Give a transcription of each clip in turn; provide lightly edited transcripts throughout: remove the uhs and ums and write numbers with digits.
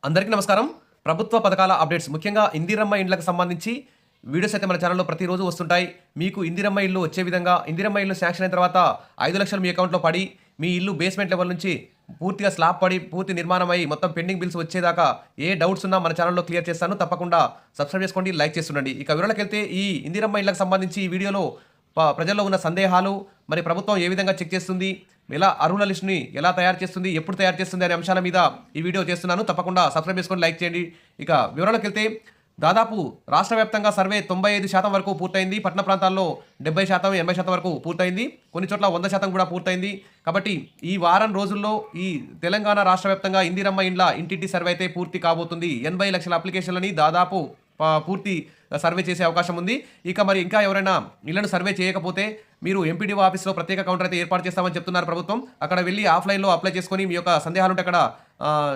అందరికీ నమస్కారం. ప్రభుత్వ పథకాల అప్డేట్స్ ముఖ్యంగా ఇందిరమ్మ ఇండ్లకు సంబంధించి వీడియోస్ అయితే మన ఛానల్లో ప్రతిరోజు వస్తుంటాయి. మీకు ఇందిరమ్మ ఇల్లు వచ్చే విధంగా ఇందిరమ్మ ఇల్లు శాంక్షన్ అయిన తర్వాత 5 లక్షలు మీ అకౌంట్లో పడి మీ ఇల్లు బేస్మెంట్ లెవెల్ నుంచి పూర్తిగా స్లాబ్ పడి పూర్తి నిర్మాణం అయ్యి మొత్తం పెండింగ్ బిల్స్ వచ్చేదాకా ఏ డౌట్స్ ఉన్నా మన ఛానల్లో క్లియర్ చేస్తాను. తప్పకుండా సబ్స్క్రైబ్ చేసుకోండి, లైక్ చేస్తుండండి. ఇక వివరాలకు వెళ్తే ఈ ఇందిరమ్మ ఇళ్లకు సంబంధించి ఈ వీడియోలో ప్రజల్లో ఉన్న సందేహాలు, మరి ప్రభుత్వం ఏ విధంగా చెక్ చేస్తుంది, ఎలా అర్హుల లిస్టుని ఎలా తయారు చేస్తుంది, ఎప్పుడు తయారు చేస్తుంది అనే అంశాల మీద ఈ వీడియో చేస్తున్నాను. తప్పకుండా సబ్స్క్రైబ్ చేసుకొని లైక్ చేయండి. ఇక వివరాలకు వెళ్తే దాదాపు రాష్ట్ర వ్యాప్తంగా సర్వే 95% వరకు పూర్తయింది. పట్టణ ప్రాంతాల్లో 70%, 80% వరకు పూర్తయింది. కొన్ని చోట్ల 100% కూడా పూర్తయింది. కాబట్టి ఈ వారం రోజుల్లో ఈ తెలంగాణ రాష్ట్ర వ్యాప్తంగా ఇందిరమ్మ ఇండ్ల ఇంటింటి సర్వే అయితే పూర్తి కాబోతుంది. 80 లక్షల అప్లికేషన్లని దాదాపు పూర్తి సర్వే చేసే అవకాశం ఉంది. ఇక మరి ఇంకా ఎవరైనా ఇళ్లను సర్వే చేయకపోతే మీరు ఎంపీడీఓ ఆఫీస్లో ప్రత్యేక కౌంటర్ అయితే ఏర్పాటు చేస్తామని చెప్తున్నారు ప్రభుత్వం. అక్కడ వెళ్ళి ఆఫ్లైన్లో అప్లై చేసుకొని మీ యొక్క సందేహాలుంటే అక్కడ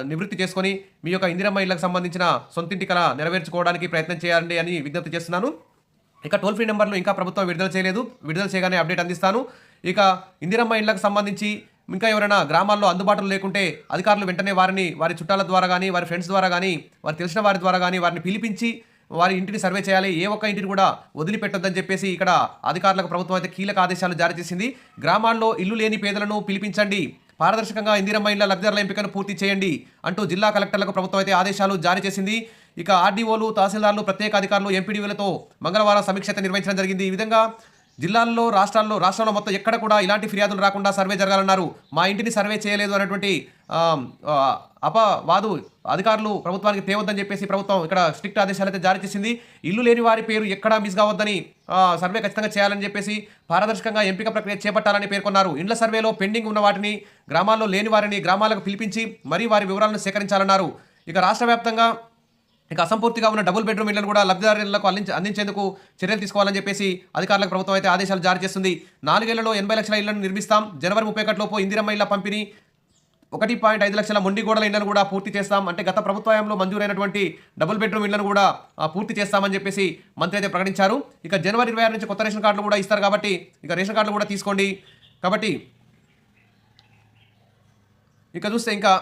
నివృత్తి చేసుకొని మీ యొక్క ఇందిరమ్మ ఇళ్లకు సంబంధించిన సొంతింటి కల నెరవేర్చుకోవడానికి ప్రయత్నం చేయాలండి అని విజ్ఞప్తి చేస్తున్నాను. ఇక టోల్ ఫ్రీ నెంబర్లు ఇంకా ప్రభుత్వం విడుదల చేయలేదు. విడుదల చేయగానే అప్డేట్ అందిస్తాను. ఇక ఇందిరమ్మ ఇళ్లకు సంబంధించి ఇంకా ఎవరైనా గ్రామాల్లో అందుబాటులో లేకుంటే అధికారులు వెంటనే వారి చుట్టాల ద్వారా కానీ, వారి ఫ్రెండ్స్ ద్వారా కానీ, వారు తెలిసిన వారి ద్వారా కానీ వారిని పిలిపించి వారి ఇంటిని సర్వే చేయాలి. ఏ ఒక్క ఇంటిని కూడా వదిలిపెట్టొద్దని చెప్పేసి ఇక్కడ అధికారులకు ప్రభుత్వం అయితే కీలక ఆదేశాలు జారీ చేసింది. గ్రామాల్లో ఇల్లు లేని పేదలను పిలిపించండి, పారదర్శకంగా ఇందిరమ్మ ఇళ్ల లబ్ధిదారుల ఎంపికను పూర్తి చేయండి అంటూ జిల్లా కలెక్టర్లకు ప్రభుత్వం అయితే ఆదేశాలు జారీ చేసింది. ఇక ఆర్డీఓలు, తహసీల్దార్లు, ప్రత్యేక అధికారులు, ఎంపీడీఓలతో మంగళవారం సమీక్ష నిర్వహించడం జరిగింది. ఈ విధంగా జిల్లాల్లో రాష్ట్రంలో మొత్తం ఎక్కడ కూడా ఇలాంటి ఫిర్యాదులు రాకుండా సర్వే జరగాలన్నారు. మా ఇంటిని సర్వే చేయలేదు అనేటువంటి అపవాదు అధికారులు ప్రభుత్వానికి తేవద్దని చెప్పేసి ప్రభుత్వం ఇక్కడ స్ట్రిక్ట్ ఆదేశాలు అయితే జారీ చేసింది. ఇల్లు లేని వారి పేరు ఎక్కడా మిస్ కావద్దని, సర్వే ఖచ్చితంగా చేయాలని చెప్పేసి పారదర్శకంగా ఎంపిక ప్రక్రియ చేపట్టాలని పేర్కొన్నారు. ఇండ్ల సర్వేలో పెండింగ్ ఉన్న వాటిని, గ్రామాల్లో లేని వారిని గ్రామాలకు పిలిపించి మరీ వారి వివరాలను సేకరించాలన్నారు. ఇక రాష్ట్ర వ్యాప్తంగా ఇక అసంపూర్తిగా ఉన్న డబుల్ బెడ్రూమ్ ఇళ్లను కూడా లబ్ధిదారులకు అందించేందుకు చర్యలు తీసుకోవాలని చెప్పేసి అధికారులకు ప్రభుత్వం అయితే ఆదేశాలు జారీ చేస్తుంది. 4 ఏళ్లలో 80 లక్షల ఇళ్లను నిర్మిస్తాం. జనవరి 31 లోపు ఇందిరమ్మ ఇళ్ల పంపిణీ 1.5 లక్షల మొండిగోడల ఇళ్లను కూడా పూర్తి చేస్తాం. అంటే గత ప్రభుత్వంలో మంజూరైనటువంటి డబుల్ బెడ్రూమ్ ఇళ్లను కూడా పూర్తి చేస్తామని చెప్పేసి మంత్రి అయితే ప్రకటించారు. ఇక జనవరి 26 నుంచి కొత్త రేషన్ కార్డులు కూడా ఇస్తారు కాబట్టి ఇక రేషన్ కార్డులు కూడా తీసుకోండి. కాబట్టి ఇక చూస్తే ఇంకా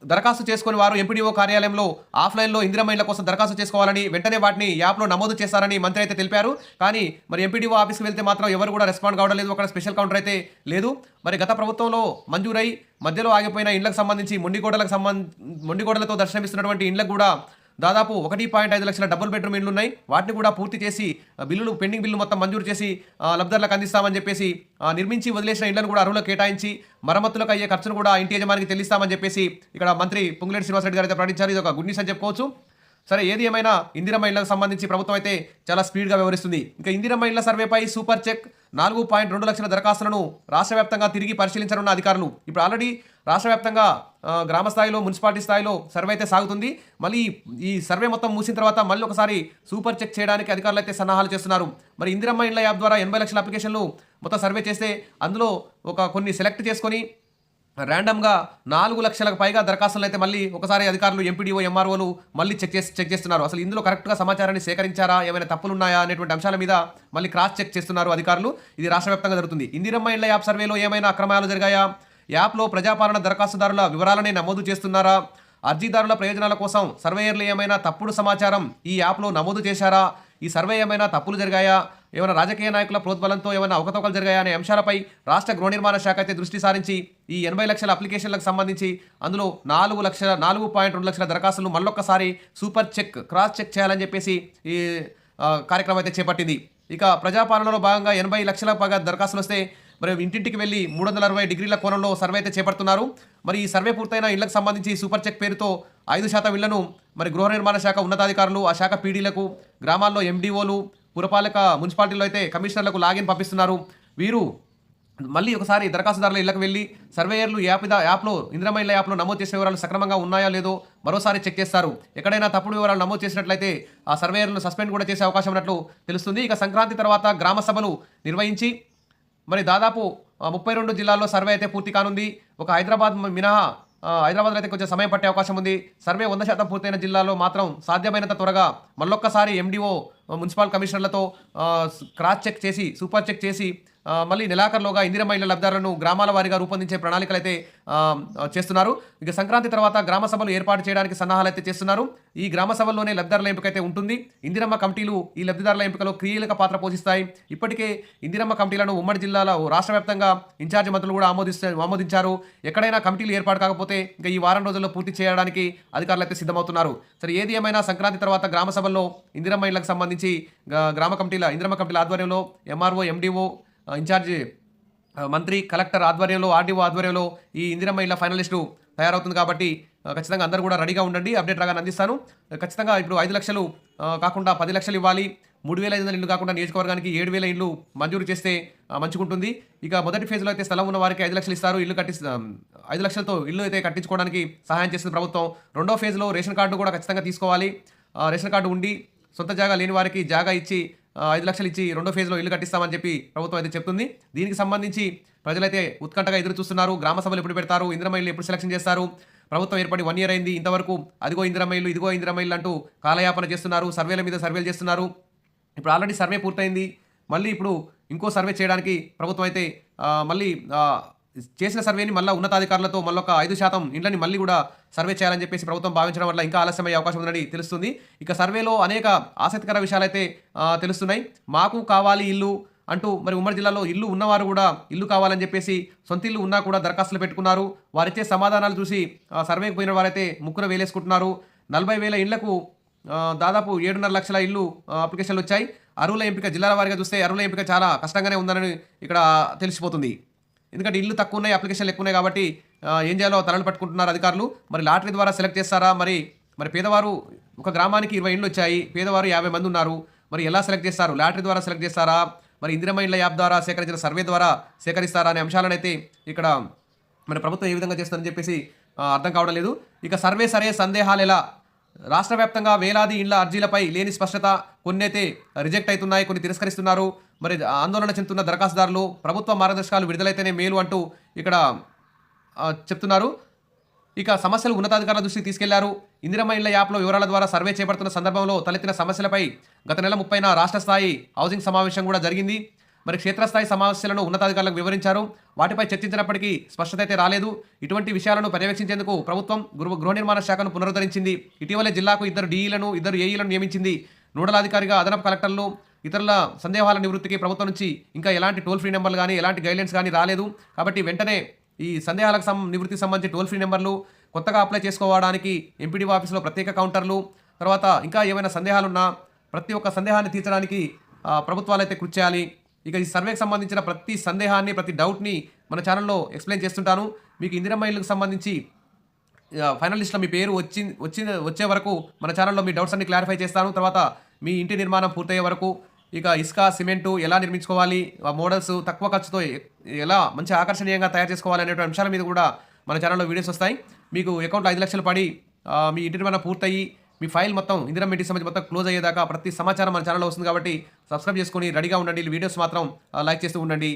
దరఖాస్తు చేసుకుని వారు ఎంపీడీఓ కార్యాలయంలో ఆఫ్లైన్లో ఇందిరమ్మ ఇళ్ల కోసం దరఖాస్తు చేసుకోవాలని, వెంటనే వాటిని యాప్లో నమోదు చేస్తారని మంత్రి అయితే తెలిపారు. కానీ మరి ఎంపీడీఓ ఆఫీస్కి వెళ్తే మాత్రం ఎవరు కూడా రెస్పాండ్ కావడం లేదు. అక్కడ స్పెషల్ కౌంటర్ అయితే లేదు. మరి గత ప్రభుత్వంలో మంజూరై మధ్యలో ఆగిపోయిన ఇండ్లకు సంబంధించి మొండిగోడలతో దర్శనమిస్తున్నటువంటి ఇండ్లకు కూడా దాదాపు 1.5 లక్షల డబుల్ బెడ్రూమ్ ఇండ్లు ఉన్నాయి. వాటిని కూడా పూర్తి చేసి పెండింగ్ బిల్లు మొత్తం మంజూరు చేసి లబ్ధిదారులకు అందిస్తామని చెప్పేసి, నిర్మించి వదిలేసిన ఇండ్లను కూడా అర్హులకు కేటాయించి మరమ్మతులకు అయ్యే ఖర్చును కూడా ఇంటి యజమానికి చెల్లిస్తామని చెప్పేసి ఇక్కడ మంత్రి పొంగులేటి శ్రీనివాసరెడ్డి గారు అయితే ప్రకటించారు. ఇది ఒక గుడ్ న్యూస్ అని చెప్పుకోవచ్చు. సరే, ఏది ఏమైనా ఇందిరమ్మ ఇళ్లకు సంబంధించి ప్రభుత్వం అయితే చాలా స్పీడ్గా వ్యవహరిస్తుంది. ఇంకా ఇందిరమ్మ ఇళ్ల సర్వేపై సూపర్ చెక్ 4.2 లక్షల దరఖాస్తులను రాష్ట్ర వ్యాప్తంగా తిరిగి పరిశీలించనున్న అధికారులు. ఇప్పుడు ఆల్రెడీ రాష్ట్ర వ్యాప్తంగా గ్రామ స్థాయిలో, మున్సిపాలిటీ స్థాయిలో సర్వే అయితే సాగుతుంది. మళ్ళీ ఈ సర్వే మొత్తం ముగిసిన తర్వాత మళ్ళీ ఒకసారి సూపర్ చెక్ చేయడానికి అధికారులు అయితే సన్నాహాలు చేస్తున్నారు. మరి ఇందిరమ్మ ఇళ్ల యాప్ ద్వారా 80 లక్షల అప్లికేషన్లు మొత్తం సర్వే చేస్తే అందులో కొన్ని సెలెక్ట్ చేసుకొని ర్యాండమ్గా 4 లక్షలకు పైగా దరఖాస్తులు అయితే మళ్ళీ ఒకసారి అధికారులు, ఎంపీడీఓ, ఎంఆర్ఓలు మళ్ళీ చెక్ చేస్తున్నారు. అసలు ఇందులో కరెక్ట్గా సమాచారాన్ని సేకరించారా, ఏమైనా తప్పులు ఉన్నాయా అనేటువంటి అంశాల మీద మళ్ళీ క్రాస్ చెక్ చేస్తున్నారు అధికారులు. ఇది రాష్ట్ర వ్యాప్తంగా జరుగుతుంది. ఇందిరమ్మ ఇళ్ల యాప్ సర్వేలో ఏమైనా అక్రమాలు జరిగాయా, యాప్లో ప్రజాపాలన దరఖాస్తుదారుల వివరాలనే నమోదు చేస్తున్నారా, అర్జీదారుల ప్రయోజనాల కోసం సర్వేయర్లు ఏమైనా తప్పుడు సమాచారం ఈ యాప్లో నమోదు చేశారా, ఈ సర్వే ఏమైనా తప్పులు జరిగాయా, ఏమైనా రాజకీయ నాయకుల ప్రోద్బలంతో ఏమైనా అవకతవకలు జరిగాయా అనే అంశాలపై రాష్ట్ర గృహ నిర్మాణ శాఖ అయితే దృష్టి సారించి ఈ 80 లక్షల అప్లికేషన్లకు సంబంధించి అందులో 4.2 లక్షల దరఖాస్తులను మళ్ళొక్కసారి సూపర్ చెక్, క్రాస్ చెక్ చేయాలని చెప్పేసి ఈ కార్యక్రమం అయితే చేపట్టింది. ఇక ప్రజాపాలనలో భాగంగా 80 లక్షల పైగా దరఖాస్తులు వస్తే మరి ఇంటింటికి వెళ్ళి 360 డిగ్రీల కోణంలో సర్వే అయితే చేపడుతున్నారు. మరి ఈ సర్వే పూర్తయిన ఇళ్లకు సంబంధించి సూపర్ చెక్ పేరుతో 5% ఇళ్లను మరి గృహ నిర్మాణ శాఖ ఉన్నతాధికారులు, ఆ శాఖ పీడీలకు, గ్రామాల్లో ఎండీఓలు, పురపాలక మున్సిపాలిటీలో అయితే కమిషనర్లకు లాగిన్ పంపిస్తున్నారు. వీరు మళ్ళీ ఒకసారి దరఖాస్తుదారుల ఇళ్లకు వెళ్ళి సర్వేయర్లు యాప్లో ఇందిరమ్మ ఇళ్ల యాప్లో నమోదు చేసిన వివరాలు సక్రమంగా ఉన్నాయో లేదో మరోసారి చెక్ చేస్తారు. ఎక్కడైనా తప్పుడు వివరాలు నమోదు చేసినట్లయితే ఆ సర్వేయర్లను సస్పెండ్ కూడా చేసే అవకాశం ఉన్నట్లు తెలుస్తుంది. ఇక సంక్రాంతి తర్వాత గ్రామ సభలు నిర్వహించి మరి దాదాపు 32 జిల్లాల్లో సర్వే అయితే పూర్తి కానుంది. ఒక హైదరాబాద్ మినహా హైదరాబాద్లో అయితే కొంచెం సమయం పట్టే అవకాశం ఉంది. సర్వే 100% పూర్తయిన జిల్లాలో మాత్రం సాధ్యమైనంత త్వరగా మళ్ళొక్కసారి ఎండీఓ మున్సిపల్ కమిషనర్లతో క్రాస్ చెక్ చేసి సూపర్ చెక్ చేసి మళ్ళీ నెలాఖరులోగా ఇందిరమ్మ ఇళ్ల లబ్ధిదారులను గ్రామాల వారీగా రూపొందించే ప్రణాళికలు అయితే చేస్తున్నారు. ఇక సంక్రాంతి తర్వాత గ్రామ సభలు ఏర్పాటు చేయడానికి సన్నాహాలు అయితే చేస్తున్నారు. ఈ గ్రామ సభల్లోనే లబ్ధిదారుల ఎంపిక అయితే ఉంటుంది. ఇందిరమ్మ కమిటీలు ఈ లబ్ధిదారుల ఎంపికలో క్రియలుగా పాత్ర పోషిస్తాయి. ఇప్పటికే ఇందిరమ్మ కమిటీలను ఉమ్మడి జిల్లాలో రాష్ట్ర వ్యాప్తంగా ఇన్ఛార్జి మంత్రులు కూడా ఆమోదించారు. ఎక్కడైనా కమిటీలు ఏర్పాటు కాకపోతే ఇంకా ఈ వారం రోజుల్లో పూర్తి చేయడానికి అధికారులు అయితే సిద్ధమవుతున్నారు. సరే, ఏది ఏమైనా సంక్రాంతి తర్వాత గ్రామ సభల్లో ఇందిరమ్మ ఇళ్లకు సంబంధించి ఇందిరమ్మ కమిటీల ఆధ్వర్యంలో ఎంఆర్ఓ ఎండిఓ ఇన్ఛార్జి మంత్రి కలెక్టర్ ఆధ్వర్యంలో ఆర్డీఓ ఆధ్వర్యంలో ఈ ఇందిరమ్మ ఇళ్ల ఫైనలిస్టు తయారవుతుంది. కాబట్టి ఖచ్చితంగా అందరూ కూడా రెడీగా ఉండండి. అప్డేట్ రాగానే అందిస్తాను. ఖచ్చితంగా ఇప్పుడు 5 లక్షలు కాకుండా 10 లక్షలు ఇవ్వాలి. 3,500 ఇళ్ళు కాకుండా నియోజకవర్గానికి 7,000 ఇళ్ళు మంజూరు చేస్తే మంచుకుంటుంది. ఇక మొదటి ఫేజ్లో అయితే స్థలం ఉన్న వారికి 5 లక్షలు ఇస్తారు. 5 లక్షలతో ఇల్లు అయితే కట్టించుకోవడానికి సహాయం చేస్తుంది ప్రభుత్వం. రెండో ఫేజ్లో రేషన్ కార్డు కూడా ఖచ్చితంగా తీసుకోవాలి. రేషన్ కార్డు ఉండి సొంత జాగా లేని వారికి జాగా ఇచ్చి 5 లక్షలు ఇచ్చి రెండో ఫేజ్లో ఇల్లు కట్టిస్తామని చెప్పి ప్రభుత్వం అయితే చెప్తుంది. దీనికి సంబంధించి ప్రజలైతే ఉత్కంఠగా ఎదురు చూస్తున్నారు. గ్రామ సభలు ఎప్పుడు పెడతారు, ఇందిరమ్మ ఇల్లు ఎప్పుడు సెలక్షన్ చేస్తారు, ప్రభుత్వం ఏర్పడి 1 year అయింది, ఇంతవరకు అదిగో ఇందిరమ్మ ఇల్లు ఇదిగో ఇందిరమ్మ ఇల్లు అంటూ కాలయాపన చేస్తున్నారు. సర్వేల మీద సర్వేలు చేస్తున్నారు. ఇప్పుడు ఆల్రెడీ సర్వే పూర్తయింది. మళ్ళీ ఇప్పుడు ఇంకో సర్వే చేయడానికి ప్రభుత్వం అయితే మళ్ళీ చేసిన సర్వేని మళ్ళీ ఉన్నతాధికారులతో మళ్ళీ ఒక 5% ఇండ్లని మళ్ళీ కూడా సర్వే చేయాలని చెప్పేసి ప్రభుత్వం భావించడం వల్ల ఇంకా ఆలస్యమయ్యే అవకాశం ఉందని తెలుస్తుంది. ఇక సర్వేలో అనేక ఆసక్తికర విషయాలు అయితే తెలుస్తున్నాయి. మాకు కావాలి ఇల్లు అంటూ మరి ఉమ్మడి జిల్లాలో ఇల్లు ఉన్నవారు కూడా ఇల్లు కావాలని చెప్పేసి సొంత ఇల్లు ఉన్నా కూడా దరఖాస్తులు పెట్టుకున్నారు. వారిచ్చే సమాధానాలు చూసి సర్వేకి పోయిన వారైతే ముక్కున వేలేసుకుంటున్నారు. 40,000 ఇళ్లకు దాదాపు 7.5 లక్షల ఇల్లు అప్లికేషన్లు వచ్చాయి. అరువుల ఎంపిక జిల్లాల వారీగా చూస్తే అరువుల ఎంపిక చాలా కష్టంగానే ఉందని ఇక్కడ తెలిసిపోతుంది. ఎందుకంటే ఇల్లు తక్కువ ఉన్నాయి, అప్లికేషన్లు ఎక్కువ ఉన్నాయి. కాబట్టి ఏం చేయాలో తలలు పట్టుకుంటున్నారు అధికారులు. మరి లాటరీ ద్వారా సెలెక్ట్ చేస్తారా? మరి పేదవారు ఒక గ్రామానికి 20 ఇండ్లు వచ్చాయి, పేదవారు 50 మంది ఉన్నారు. మరి ఎలా సెలెక్ట్ చేస్తారు? లాటరీ ద్వారా సెలెక్ట్ చేస్తారా? మరి ఇందిరమ్మ ఇళ్ల యాప్ ద్వారా సేకరించిన సర్వే ద్వారా సేకరిస్తారా అనే అంశాలను అయితే ఇక్కడ మరి ప్రభుత్వం ఏ విధంగా చేస్తుందని చెప్పేసి అర్థం కావడం లేదు. ఇక సర్వే సరే సందేహాలు ఎలా? రాష్ట్ర వ్యాప్తంగా వేలాది ఇండ్ల అర్జీలపై లేని స్పష్టత. కొన్ని అయితే రిజెక్ట్ అవుతున్నాయి, కొన్ని తిరస్కరిస్తున్నారు. మరి ఆందోళన చెందుతున్న దరఖాస్తుదారులు ప్రభుత్వ మార్గదర్శకాలు విడుదలైతేనే మేలు అంటూ ఇక్కడ చెప్తున్నారు. ఇక సమస్యలు ఉన్నతాధికారుల దృష్టికి తీసుకెళ్లారు. ఇందిరమ్మ ఇళ్ల యాప్లో వివరాల ద్వారా సర్వే చేపడుతున్న సందర్భంలో తలెత్తిన సమస్యలపై గత నెల 30న రాష్ట్ర స్థాయి హౌసింగ్ సమావేశం కూడా జరిగింది. మరి క్షేత్రస్థాయి సమస్యలను ఉన్నతాధికారులకు వివరించారు. వాటిపై చర్చించినప్పటికీ స్పష్టత అయితే రాలేదు. ఇటువంటి విషయాలను పర్యవేక్షించేందుకు ప్రభుత్వం గృహ నిర్మాణ శాఖను పునరుద్ధరించింది. ఇటీవలే జిల్లాకు 2 DEలను 2 AEలను నియమించింది. నోడల్ అధికారిగా అదనపు కలెక్టర్లు. ఇతరుల సందేహాల నివృత్తికి ప్రభుత్వం నుంచి ఇంకా ఎలాంటి టోల్ ఫ్రీ నెంబర్లు కానీ ఎలాంటి గైడ్లైన్స్ కానీ రాలేదు. కాబట్టి వెంటనే ఈ సందేహాలకు నివృత్తికి సంబంధించి టోల్ ఫ్రీ నెంబర్లు, కొత్తగా అప్లై చేసుకోవడానికి ఎంపీడీఓ ఆఫీసులో ప్రత్యేక కౌంటర్లు, తర్వాత ఇంకా ఏమైనా సందేహాలున్నా ప్రతి ఒక్క సందేహాన్ని తీర్చడానికి ప్రభుత్వాలు అయితే కృషి చేయాలి. ఇక ఈ సర్వేకి సంబంధించిన ప్రతి సందేహాన్ని, ప్రతి డౌట్ని మన ఛానల్లో ఎక్స్ప్లెయిన్ చేస్తుంటాను. మీకు ఇందిరమ్మ ఇళ్ళకు సంబంధించి ఫైనల్ లిస్ట్లో మీ పేరు వచ్చే వరకు మన ఛానల్లో మీ డౌట్స్ అన్ని క్లారిఫై చేస్తాను. తర్వాత మీ ఇంటి నిర్మాణం పూర్తయ్యే వరకు ఇక ఇసుక, సిమెంటు ఎలా నిర్మించుకోవాలి, మోడల్స్ తక్కువ ఖర్చుతో ఎలా మంచి ఆకర్షణీయంగా తయారు చేసుకోవాలి అనేటువంటి అంశాల మీద కూడా మన ఛానల్లో వీడియోస్ వస్తాయి. మీకు అకౌంట్లో 5 లక్షలు పడి మీ ఇంటి నిర్మాణం పూర్తయ్యి మీ ఫైల్ మొత్తం ఇందిరమ్మ ఇంటికి సంబంధించి మొత్తం క్లోజ్ అయ్యేదాకా ప్రతి సమాచారం మన ఛానల్లో వస్తుంది. కాబట్టి సబ్స్క్రైబ్ చేసుకొని రెడీగా ఉండండి. వీడియోస్ మాత్రం లైక్ చేస్తూ ఉండండి.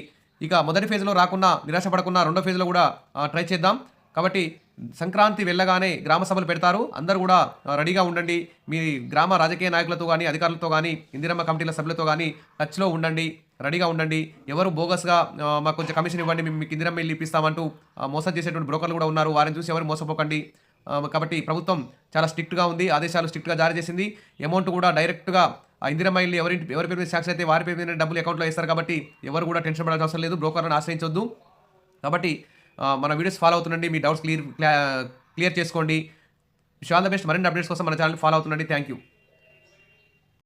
ఇక మొదటి ఫేజ్లో రాకున్నా నిరాశపడకుండా రెండో ఫేజ్లో కూడా ట్రై చేద్దాం. కాబట్టి సంక్రాంతి వెళ్ళగానే గ్రామ సభలు పెడతారు. అందరూ కూడా రెడీగా ఉండండి. మీ గ్రామ రాజకీయ నాయకులతో కానీ అధికారులతో కానీ ఇందిరమ్మ కమిటీల సభ్యులతో కానీ టచ్లో ఉండండి, రెడీగా ఉండండి. ఎవరు బోగస్గా మాకు కొంచెం కమిషన్ ఇవ్వండి, మేము మీకు ఇందిరమ్మ ఇల్లు ఇప్పిస్తామంటూ మోసం చేసేటువంటి బ్రోకర్లు కూడా ఉన్నారు. వారిని చూసి ఎవరు మోసపోకండి. కాబట్టి ప్రభుత్వం చాలా స్ట్రిక్ట్గా ఉంది, ఆదేశాలు స్ట్రిక్ట్గా జారీ చేసింది. అమౌంట్ కూడా డైరెక్ట్గా ఆ ఇందిరమ్మ ఇల్లు ఎవరి పేరు మీద సాక్షి అయితే వారి పేరు మీద డబ్బులు అకౌంట్లో వేస్తారు. కాబట్టి ఎవరు కూడా టెన్షన్ పడాల్సిన అవసరం లేదు, బ్రోకర్లను ఆశ్రయించొద్దు. కాబట్టి మన వీడియోస్ ఫాలో అవుతుండండి, మీ డౌట్స్ క్లియర్ చేసుకోండి. Wish all the best. మరిన్ని అప్డేట్స్ కోసం మన ఛానల్ ఫాలో అవుతుండండి. Thank you.